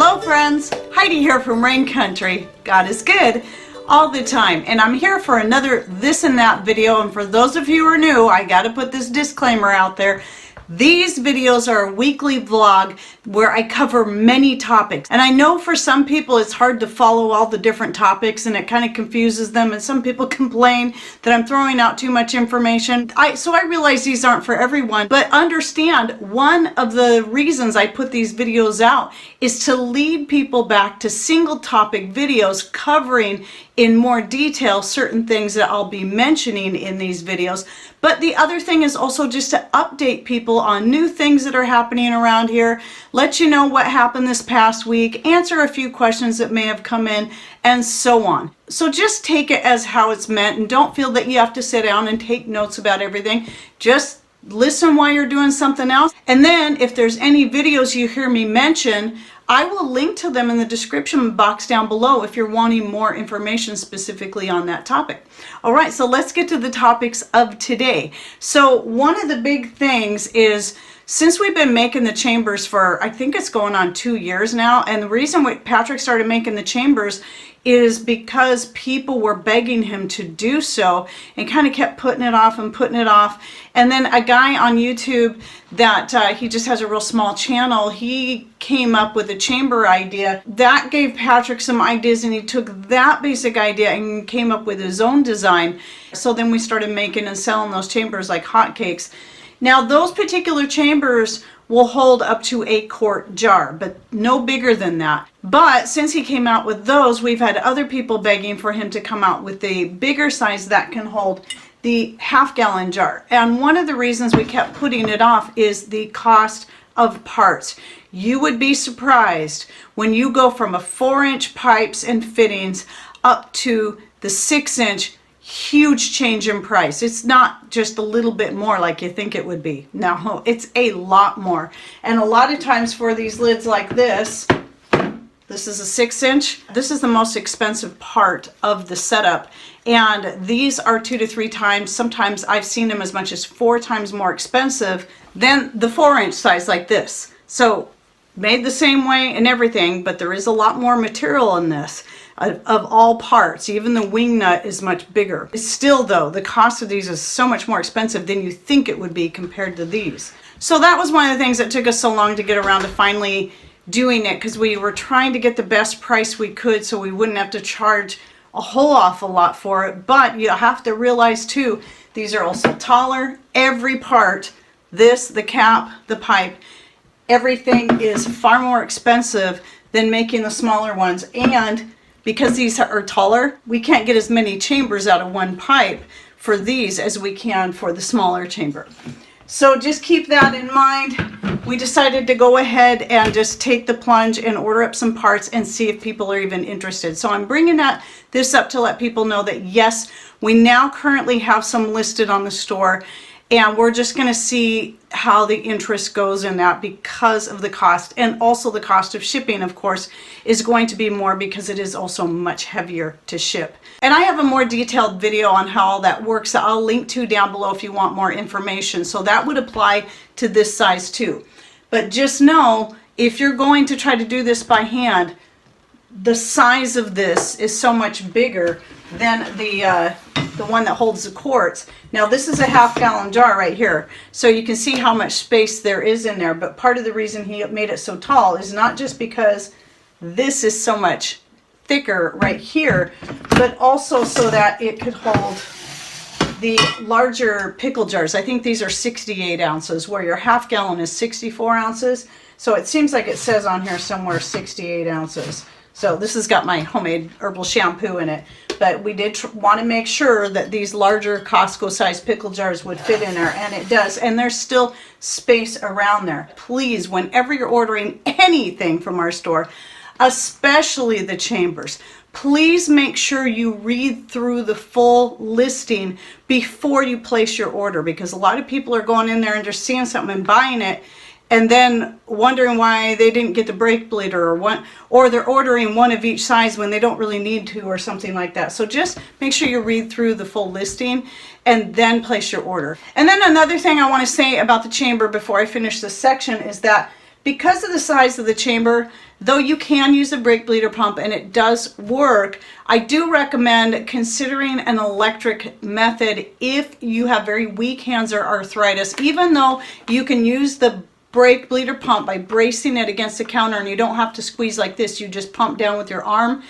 Hello friends, Heidi here from Rain Country. God is good all the time, and I'm here for another this and that video. And for those of you who are new, I gotta put this disclaimer out there. These videos are a weekly vlog where I cover many topics. And I know for some people it's hard to follow all the different topics and it kind of confuses them, and some people complain that I'm throwing out too much information. So I realize these aren't for everyone, but understand one of the reasons I put these videos out is to lead people back to single topic videos covering in more detail certain things that I'll be mentioning in these videos. But the other thing is also just to update people on new things that are happening around here, let you know what happened this past week, answer a few questions that may have come in, and so on. So just take it as how it's meant, and don't feel that you have to sit down and take notes about everything. Just listen while you're doing something else. And then if there's any videos you hear me mention, I will link to them in the description box down below if you're wanting more information specifically on that topic. All right, so let's get to the topics of today. So one of the big things is, since we've been making the chambers for, I think it's going on 2 years now, and the reason Patrick started making the chambers is because people were begging him to do so and kind of kept putting it off and putting it off. And then a guy on YouTube that he just has a real small channel, he came up with a chamber idea that gave Patrick some ideas, and he took that basic idea and came up with his own design. So then we started making and selling those chambers like hotcakes. Now those particular chambers will hold up to a quart jar, but no bigger than that. But since he came out with those, we've had other people begging for him to come out with the bigger size that can hold the half-gallon jar. And one of the reasons we kept putting it off is the cost of parts. You would be surprised when you go from a 4-inch pipes and fittings up to the 6-inch. Huge change in price. It's not just a little bit more like you think it would be. No, it's a lot more. And a lot of times for these lids like this is a 6-inch. This is the most expensive part of the setup. And these are 2 to 3 times, sometimes I've seen them as much as 4 times more expensive than the 4-inch size like this. So made the same way and everything, but there is a lot more material in this. Of all parts, even the wing nut is much bigger. Still though, the cost of these is so much more expensive than you think it would be compared to these. So that was one of the things that took us so long to get around to finally doing it, because we were trying to get the best price we could so we wouldn't have to charge a whole awful lot for it. But you have to realize too, these are also taller. Every part, this, the cap, the pipe, everything is far more expensive than making the smaller ones. And because these are taller, we can't get as many chambers out of one pipe for these as we can for the smaller chamber. So just keep that in mind. We decided to go ahead and just take the plunge and order up some parts and see if people are even interested. So I'm bringing this up to let people know that yes, we now currently have some listed on the store, and we're just going to see how the interest goes in that because of the cost. And also the cost of shipping, of course, is going to be more because it is also much heavier to ship. And I have a more detailed video on how all that works that I'll link to down below if you want more information. So that would apply to this size too. But just know, if you're going to try to do this by hand, the size of this is so much bigger than the one that holds the quarts. Now this is a half-gallon jar right here, so you can see how much space there is in there. But part of the reason he made it so tall is not just because this is so much thicker right here, but also so that it could hold the larger pickle jars. I think these are 68 ounces, where your half-gallon is 64 ounces. So it seems like it says on here somewhere 68 ounces. So this has got my homemade herbal shampoo in it. But we did want to make sure that these larger Costco-sized pickle jars would fit in there, and it does. And there's still space around there. Please, whenever you're ordering anything from our store, especially the chambers, please make sure you read through the full listing before you place your order, because a lot of people are going in there and just seeing something and buying it, and then wondering why they didn't get the brake bleeder, or they're ordering one of each size when they don't really need to, or something like that. So just make sure you read through the full listing and then place your order. And then another thing I want to say about the chamber before I finish this section is that because of the size of the chamber, though you can use a brake bleeder pump and it does work, I do recommend considering an electric method if you have very weak hands or arthritis. Even though you can use the brake bleeder pump by bracing it against the counter and you don't have to squeeze like this, you just pump down with your arm.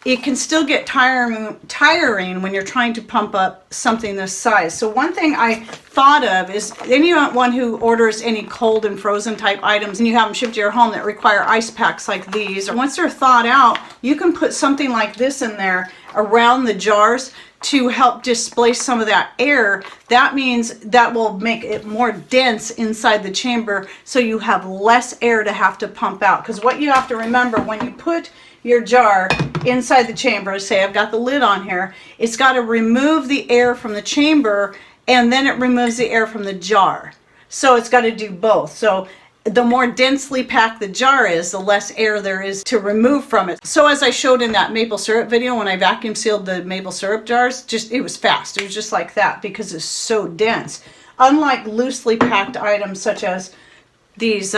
It can still get tiring when you're trying to pump up something this size. So one thing I thought of is anyone who orders any cold and frozen type items and you have them shipped to your home that require ice packs like these, once they're thawed out, you can put something like this in there around the jars to help displace some of that air. That means that will make it more dense inside the chamber so you have less air to have to pump out. Because what you have to remember when you put your jar inside the chamber, say I've got the lid on here, it's got to remove the air from the chamber and then it removes the air from the jar. So it's got to do both. So the more densely packed the jar is, the less air there is to remove from it. So as I showed in that maple syrup video, when I vacuum sealed the maple syrup jars, it was fast. It was just like that because it's so dense. Unlike loosely packed items such as these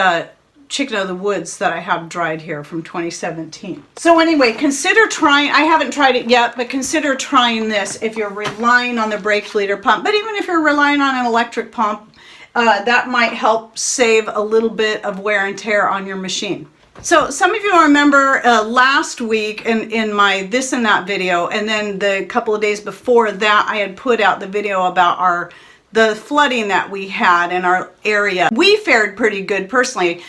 chicken of the woods that I have dried here from 2017. So anyway, consider trying, I haven't tried it yet, but consider trying this if you're relying on the brake bleeder pump. But even if you're relying on an electric pump, that might help save a little bit of wear and tear on your machine. So some of you remember last week in my this and that video, and then the couple of days before that, I had put out the video about the flooding that we had in our area. We fared pretty good personally.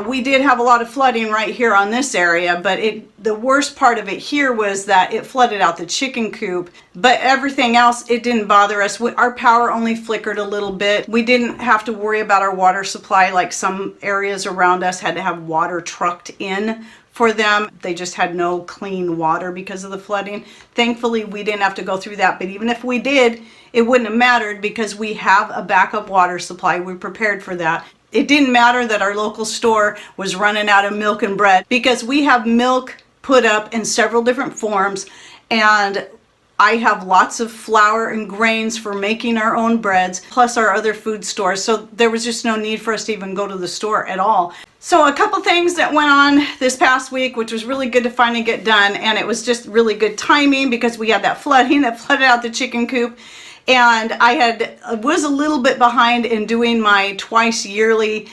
We did have a lot of flooding right here on this area, but the worst part of it here was that it flooded out the chicken coop, but everything else, it didn't bother us. Our power only flickered a little bit. We didn't have to worry about our water supply like some areas around us had to have water trucked in for them. They just had no clean water because of the flooding. Thankfully, we didn't have to go through that, but even if we did, it wouldn't have mattered because we have a backup water supply. We're prepared for that. It didn't matter that our local store was running out of milk and bread because we have milk put up in several different forms, and I have lots of flour and grains for making our own breads, plus our other food stores. So there was just no need for us to even go to the store at all. So a couple things that went on this past week, which was really good to finally get done, and it was just really good timing because we had that flooding that flooded out the chicken coop. And I was a little bit behind in doing my twice yearly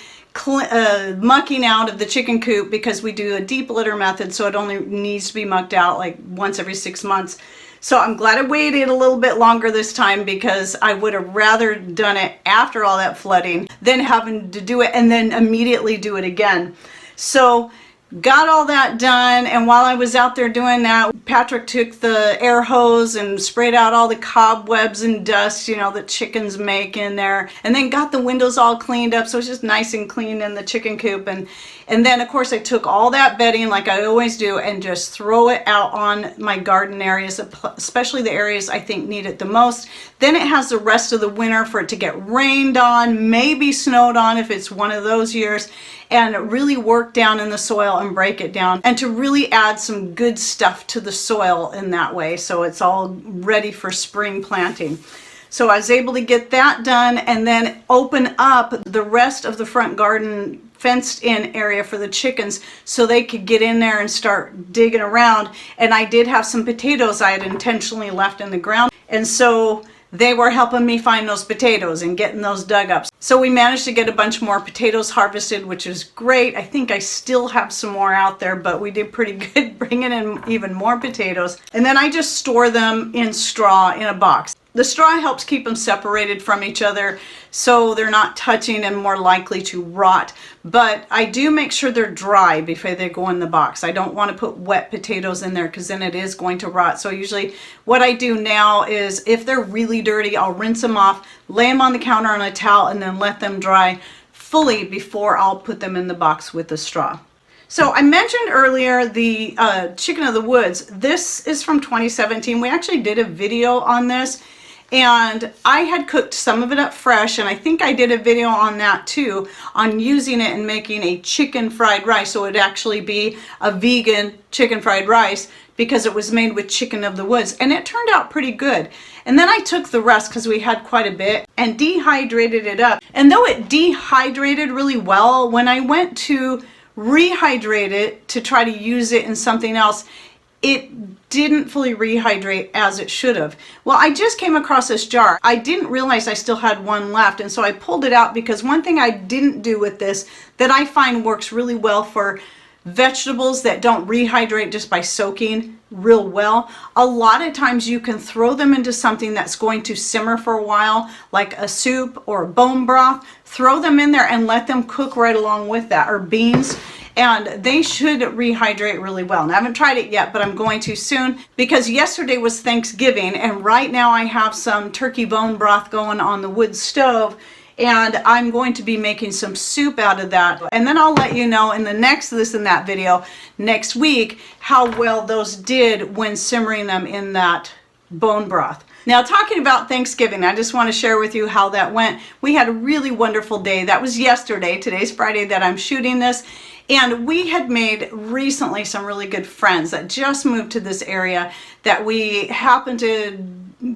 mucking out of the chicken coop because we do a deep litter method, so it only needs to be mucked out like once every 6 months. So I'm glad I waited a little bit longer this time because I would have rather done it after all that flooding than having to do it and then immediately do it again. So got all that done, and while I was out there doing that, Patrick took the air hose and sprayed out all the cobwebs and dust, you know, that chickens make in there, and then got the windows all cleaned up so it's just nice and clean in the chicken coop. And then of course I took all that bedding like I always do and just throw it out on my garden areas, especially the areas I think need it the most. Then it has the rest of the winter for it to get rained on, maybe snowed on if it's one of those years, and really work down in the soil and break it down, and to really add some good stuff to the soil in that way so it's all ready for spring planting. So I was able to get that done and then open up the rest of the front garden fenced in area for the chickens so they could get in there and start digging around. And I did have some potatoes I had intentionally left in the ground, and so they were helping me find those potatoes and getting those dug up. So we managed to get a bunch more potatoes harvested, which is great. I think I still have some more out there, but we did pretty good bringing in even more potatoes. And then I just store them in straw in a box. The straw helps keep them separated from each other so they're not touching and more likely to rot. But I do make sure they're dry before they go in the box. I don't want to put wet potatoes in there because then it is going to rot. So usually what I do now is if they're really dirty, I'll rinse them off, lay them on the counter on a towel, and then let them dry fully before I'll put them in the box with the straw. So I mentioned earlier the chicken of the woods. This is from 2017. We actually did a video on this. And I had cooked some of it up fresh, and I think I did a video on that too, on using it and making a chicken fried rice. So it would actually be a vegan chicken fried rice because it was made with chicken of the woods, and it turned out pretty good. And then I took the rest, because we had quite a bit, and dehydrated it up. And though it dehydrated really well, when I went to rehydrate it to try to use it in something else, it didn't fully rehydrate as it should have. Well, I just came across this jar. I didn't realize I still had one left, and so I pulled it out, because one thing I didn't do with this that I find works really well for vegetables that don't rehydrate just by soaking real well, a lot of times you can throw them into something that's going to simmer for a while, like a soup or bone broth. Throw them in there and let them cook right along with that, or beans, and they should rehydrate really well. And I haven't tried it yet, but I'm going to soon, because yesterday was Thanksgiving, and right now I have some turkey bone broth going on the wood stove, and I'm going to be making some soup out of that. And then I'll let you know in the next This and That video next week how well those did when simmering them in that bone broth. Now, talking about Thanksgiving, I just want to share with you how that went. We had a really wonderful day. That was yesterday. Today's Friday that I'm shooting this. And we had made recently some really good friends that just moved to this area that we happened to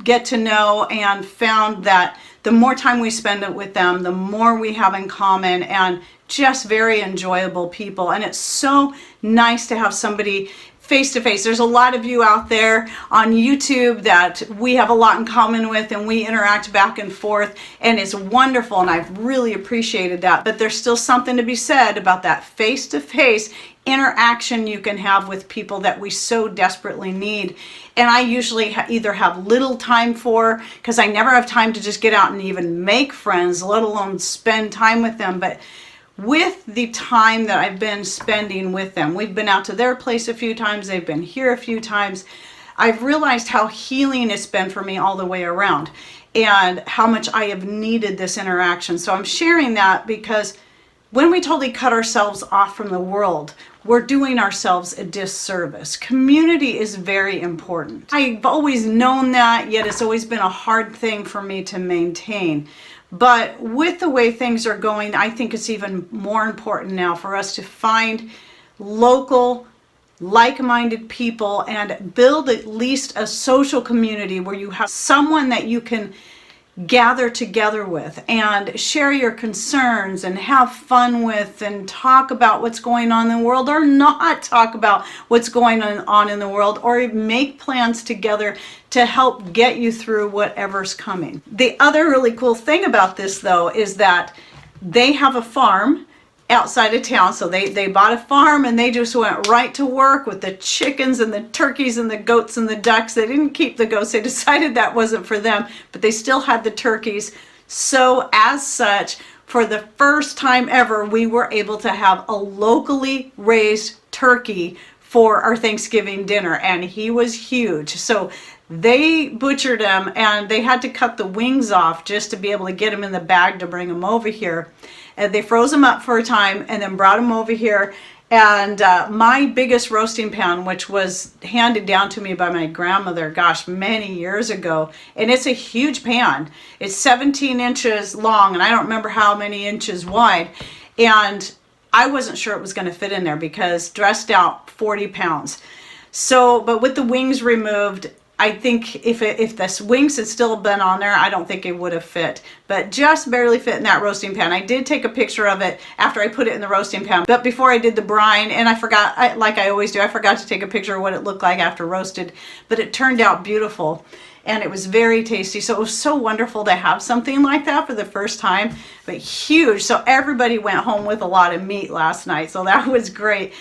get to know, and found that the more time we spend it with them, the more we have in common, and just very enjoyable people. And it's so nice to have somebody face to face. There's a lot of you out there on YouTube that we have a lot in common with, and we interact back and forth, and it's wonderful, and I've really appreciated that. But there's still something to be said about that face to face interaction you can have with people that we so desperately need. And I usually either have little time for, because I never have time to just get out and even make friends, let alone spend time with them. But with the time that I've been spending with them, we've been out to their place a few times, they've been here a few times, I've realized how healing it's been for me all the way around, and how much I have needed this interaction. So I'm sharing that because when we totally cut ourselves off from the world, we're doing ourselves a disservice. Community is very important. I've always known that, yet it's always been a hard thing for me to maintain. But with the way things are going, I think it's even more important now for us to find local, like-minded people and build at least a social community where you have someone that you can gather together with and share your concerns and have fun with, and talk about what's going on in the world, or not talk about what's going on in the world, or make plans together to help get you through whatever's coming. The other really cool thing about this, though, is that they have a farm outside of town. So they bought a farm, and they just went right to work with the chickens and the turkeys and the goats and the ducks. They didn't keep the goats. They decided that wasn't for them, but they still had the turkeys. So as such, for the first time ever, we were able to have a locally raised turkey for our Thanksgiving dinner, and he was huge. So they butchered him, and they had to cut the wings off just to be able to get him in the bag to bring him over here. And they froze him up for a time and then brought him over here. And my biggest roasting pan, which was handed down to me by my grandmother, gosh, many years ago, and it's a huge pan. It's 17 inches long, and I don't remember how many inches wide. And I wasn't sure it was going to fit in there, because dressed out 40 pounds. So, but with the wings removed, I think if the wings had still been on there, I don't think it would have fit, but just barely fit in that roasting pan. I did take a picture of it after I put it in the roasting pan, but before I did the brine, and I forgot, like I always do, I forgot to take a picture of what it looked like after roasted, but it turned out beautiful, and it was very tasty. So it was so wonderful to have something like that for the first time, but huge. So everybody went home with a lot of meat last night, so that was great.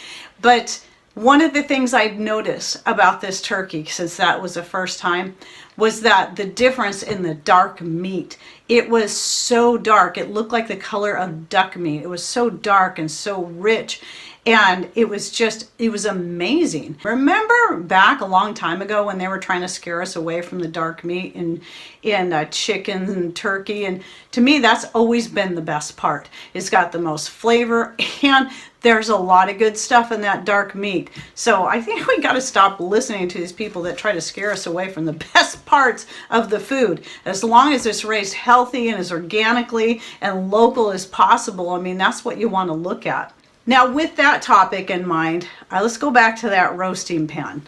But one of the things I'd noticed about this turkey, since that was the first time, was that the difference in the dark meat. It was so dark. It looked like the color of duck meat. It was so dark and so rich. And it was amazing. Remember back a long time ago when they were trying to scare us away from the dark meat in chicken and turkey? And to me, that's always been the best part. It's got the most flavor, and there's a lot of good stuff in that dark meat. So I think we got to stop listening to these people that try to scare us away from the best parts of the food. As long as it's raised healthy and as organically and local as possible, I mean, that's what you want to look at. Now, with that topic in mind, let's go back to that roasting pan.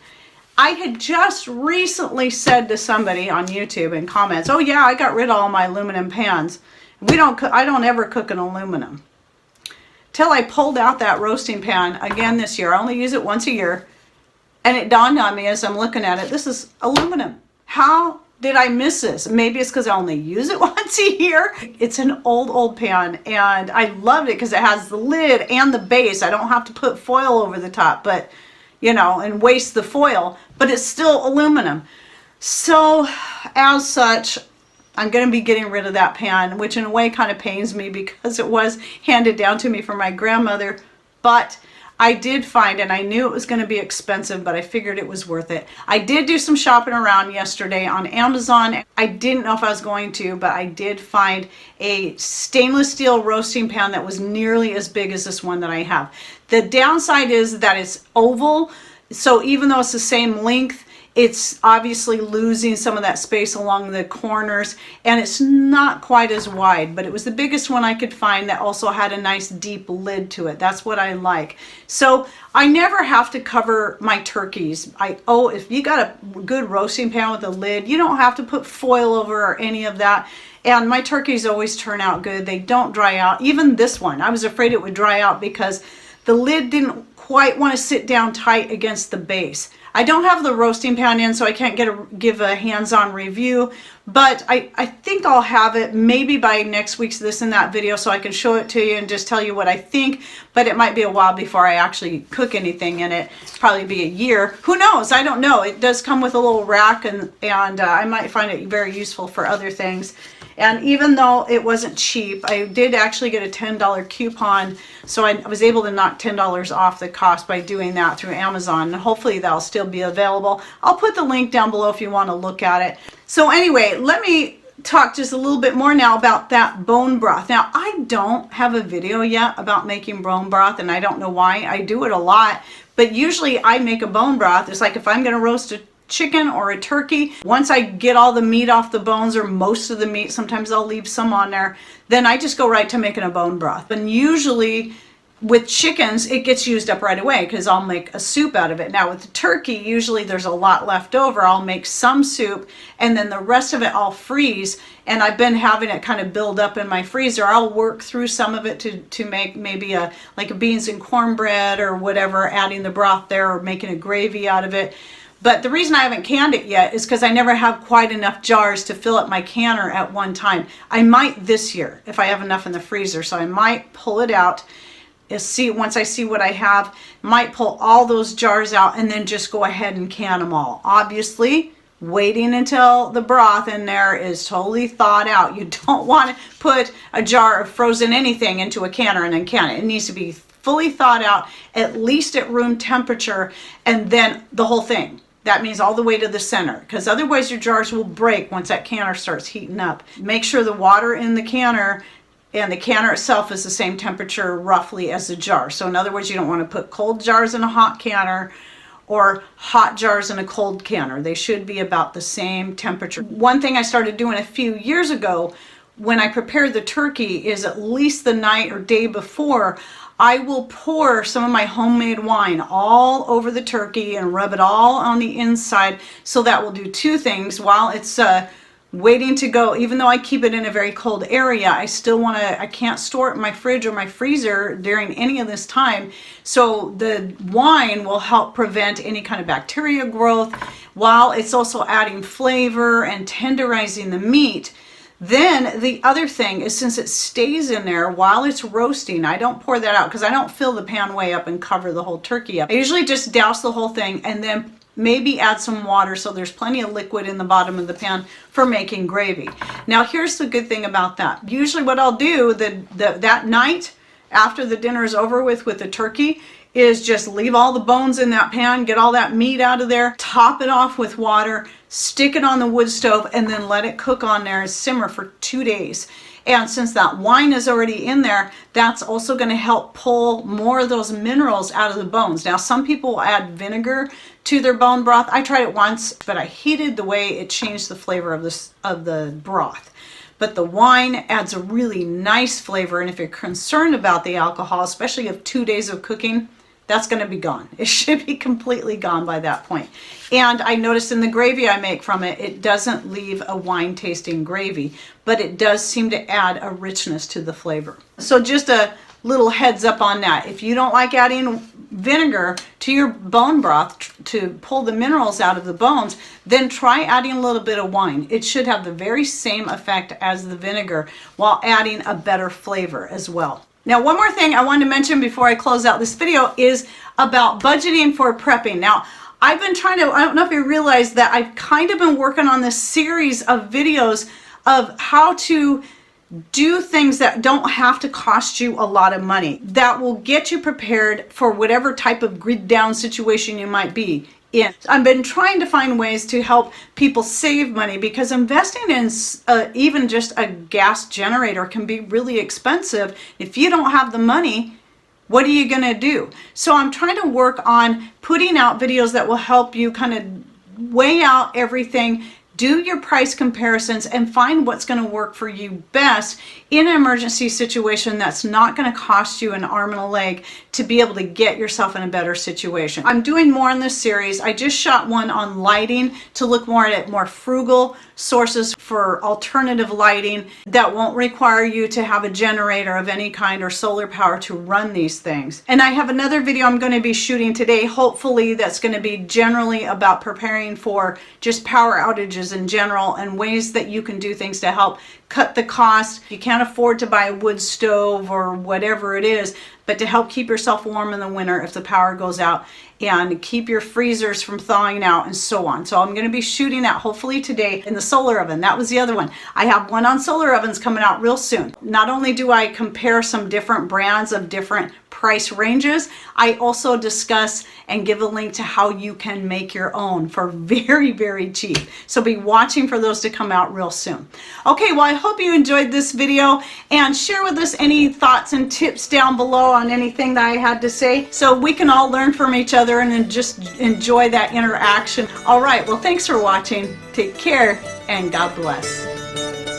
I had just recently said to somebody on YouTube in comments, oh yeah, I got rid of all my aluminum pans. I don't ever cook in aluminum. Till I pulled out that roasting pan again this year. I only use it once a year. And it dawned on me as I'm looking at it, this is aluminum. How did I miss this? Maybe it's because I only use it once a year. It's an old pan, and I loved it because it has the lid and the base. I don't have to put foil over the top, but and waste the foil, but it's still aluminum. So as such, I'm going to be getting rid of that pan, which in a way kind of pains me because it was handed down to me from my grandmother. But I did find, and I knew it was going to be expensive, but I figured it was worth it. I did do some shopping around yesterday on Amazon. I didn't know if I was going to, but I did find a stainless steel roasting pan that was nearly as big as this one that I have. The downside is that it's oval, so even though it's the same length, it's obviously losing some of that space along the corners, and it's not quite as wide, but it was the biggest one I could find that also had a nice deep lid to it. That's what I like. So I never have to cover my turkeys. If you got a good roasting pan with a lid, you don't have to put foil over or any of that. And my turkeys always turn out good. They don't dry out. Even this one, I was afraid it would dry out because the lid didn't quite want to sit down tight against the base. I don't have the roasting pan in, so I can't give a hands-on review, but I think I'll have it maybe by next week's This and That video, so I can show it to you and just tell you what I think, but it might be a while before I actually cook anything in it. Probably be a year. Who knows? I don't know. It does come with a little rack, and I might find it very useful for other things. And even though it wasn't cheap, I did actually get a $10 coupon, so I was able to knock $10 off the cost by doing that through Amazon. And hopefully that'll still be available. I'll put the link down below if you want to look at it. So anyway, let me talk just a little bit more now about that bone broth. Now, I don't have a video yet about making bone broth, and I don't know why. I do it a lot, but usually I make a bone broth. It's like if I'm going to roast a chicken or a turkey, once I get all the meat off the bones, or most of the meat, sometimes I'll leave some on there, then I just go right to making a bone broth. And usually with chickens, it gets used up right away because I'll make a soup out of it. Now with the turkey, usually there's a lot left over. I'll make some soup, and then the rest of it I'll freeze. And I've been having it kind of build up in my freezer. I'll work through some of it to make maybe like a beans and cornbread or whatever, adding the broth there or making a gravy out of it. But the reason I haven't canned it yet is because I never have quite enough jars to fill up my canner at one time. I might this year if I have enough in the freezer, so I might pull it out. Once I see what I have, might pull all those jars out and then just go ahead and can them all. Obviously, waiting until the broth in there is totally thawed out. You don't want to put a jar of frozen anything into a canner and then can it. It needs to be fully thawed out, at least at room temperature, and then the whole thing. That means all the way to the center, because otherwise your jars will break once that canner starts heating up. Make sure the water in the canner and the canner itself is the same temperature roughly as the jar. So in other words, you don't want to put cold jars in a hot canner or hot jars in a cold canner. They should be about the same temperature. One thing I started doing a few years ago when I prepared the turkey is at least the night or day before, I will pour some of my homemade wine all over the turkey and rub it all on the inside. So that will do two things. While it's waiting to go, even though I keep it in a very cold area, I can't store it in my fridge or my freezer during any of this time. So the wine will help prevent any kind of bacteria growth, while it's also adding flavor and tenderizing the meat. Then the other thing is, since it stays in there while it's roasting, I don't pour that out because I don't fill the pan way up and cover the whole turkey up. I usually just douse the whole thing and then maybe add some water so there's plenty of liquid in the bottom of the pan for making gravy. Now here's the good thing about that. Usually what I'll do that night after the dinner is over with the turkey is just leave all the bones in that pan, get all that meat out of there, top it off with water, stick it on the wood stove, and then let it cook on there and simmer for 2 days. And since that wine is already in there, that's also going to help pull more of those minerals out of the bones. Now, some people will add vinegar to their bone broth. I tried it once, but I hated the way it changed the flavor of the broth. But the wine adds a really nice flavor, and if you're concerned about the alcohol, especially of 2 days of cooking, that's going to be gone. It should be completely gone by that point. And I noticed in the gravy I make from it, it doesn't leave a wine tasting gravy, but it does seem to add a richness to the flavor. So just a little heads up on that. If you don't like adding vinegar to your bone broth to pull the minerals out of the bones, then try adding a little bit of wine. It should have the very same effect as the vinegar while adding a better flavor as well. Now, one more thing I wanted to mention before I close out this video is about budgeting for prepping. Now, I've been trying to, I don't know if you realize that I've kind of been working on this series of videos of how to do things that don't have to cost you a lot of money, that will get you prepared for whatever type of grid down situation you might be in. I've been trying to find ways to help people save money, because investing in even just a gas generator can be really expensive. If you don't have the money, what are you going to do? So I'm trying to work on putting out videos that will help you kind of weigh out everything, do your price comparisons, and find what's going to work for you best in an emergency situation that's not going to cost you an arm and a leg to be able to get yourself in a better situation. I'm doing more in this series. I just shot one on lighting to look more at more frugal sources for alternative lighting that won't require you to have a generator of any kind or solar power to run these things. And I have another video I'm going to be shooting today, hopefully, that's going to be generally about preparing for just power outages in general and ways that you can do things to help cut the cost. You can't afford to buy a wood stove or whatever it is, but to help keep yourself warm in the winter if the power goes out, and keep your freezers from thawing out and so on. So I'm going to be shooting that hopefully today in the solar oven. That was the other one. I have one on solar ovens coming out real soon. Not only do I compare some different brands of different price ranges, I also discuss and give a link to how you can make your own for very, very cheap. So be watching for those to come out real soon. Okay, well, I hope you enjoyed this video, and share with us any thoughts and tips down below on anything that I had to say, so we can all learn from each other and just enjoy that interaction. All right, well, thanks for watching. Take care, and God bless.